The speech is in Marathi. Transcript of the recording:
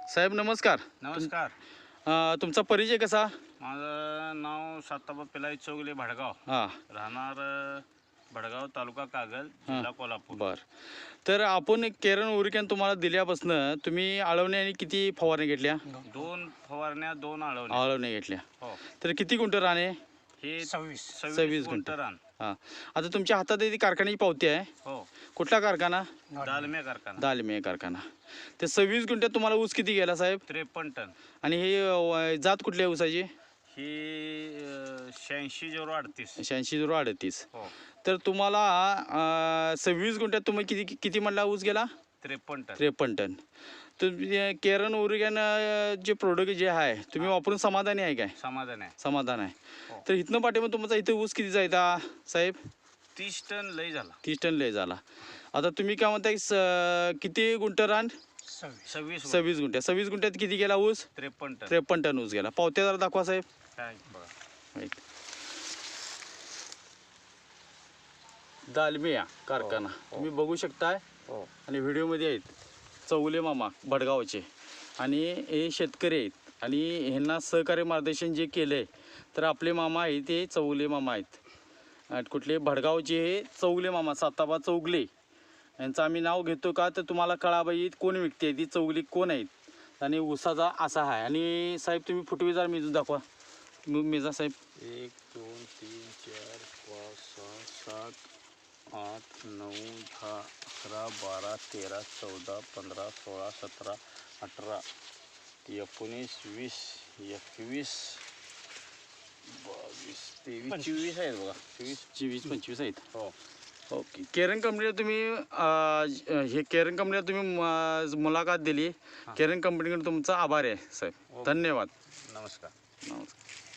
साहेब नमस्कार. नमस्कार. तुमचा परिचय कसा? माझं नाव साताबा पिलाई चौगले भडगाव, हां राहणार भडगाव, तालुका कागल, जिल्हा कोल्हापूर. बरं. तर आपण केरन उरिकॅन तुम्हाला दिल्यापासून तुम्ही आळवणे आणि किती फवारणी घेतल्या? 2 फवारण्या, 2 आळवण्या. आळवणे घेतल्या. हो. तर किती गुंठ राणे? हे 26 गुंठ रान. हां. आता तुमच्या हातात ती कारखान्याची पावती आहे. हो. कुठला कारखाना? दालमे कारखाना. दालमे कारखाना. ते 26 गुंठ्यात तुम्हाला ऊस किती गेला साहेब? 53 टन. आणि हे जात कुठली आहे ऊसाची? ही 86-038. 86-038. हो. तर तुम्हाला 26 गुंठ्यात तुम्ही किती किती म्हणला ऊस गेला? 53 टन. 53 टन. तर केरन उरिगॅन जे प्रोडक्ट जे आहे तुम्ही वापरून समाधानी आहे काय? समाधान आहे. समाधान आहे. हो. तर इथनं पाठीमध्ये तुमचा इथे ऊस किती जायचा साहेब? 30 टन लय झाला. 30 टन लय झाला. आता तुम्ही काय म्हणताय किती गुंठ रान? 26 गुंठ्यात. 26 गुंठ्यात किती गेला ऊस? 53 टन. 53 टन ऊस गेला. पावत्या जरा दाखवा साहेब. काय बघा. दालमिया कारखाना तुम्ही बघू शकताय. हो. आणि व्हिडिओमध्ये आहेत चौगले मामा भडगावचे आणि हे शेतकरी आहेत आणि ह्यांना सहकार्य मार्गदर्शन जे केलं आहे तर आपले मामा आहेत ते चौगले मामा आहेत. कुठले भडगावचे हे चौगले मामा साताबा चौगले यांचं आम्ही नाव घेतो का तर तुम्हाला कळाबाई कोण व्यक्ती आहे ती चौगली कोण आहेत आणि ऊसाचा असा आहे. आणि साहेब तुम्ही फुटवे जरा मेजून दाखवा. मेजा साहेब. 1 2 3 4 5 6 7 8 9 10 11 12 13 14 15 16 17 18 19 20 21 22 23 24 आहेत बघा. 24 25 आहेत. हो. ओके. केरन कंपनीला तुम्ही हे केरन कंपनीला तुम्ही मुलाखत दिली. केरन कंपनीकडे तुमचा आभार आहे साहेब. धन्यवाद. नमस्कार. नमस्कार.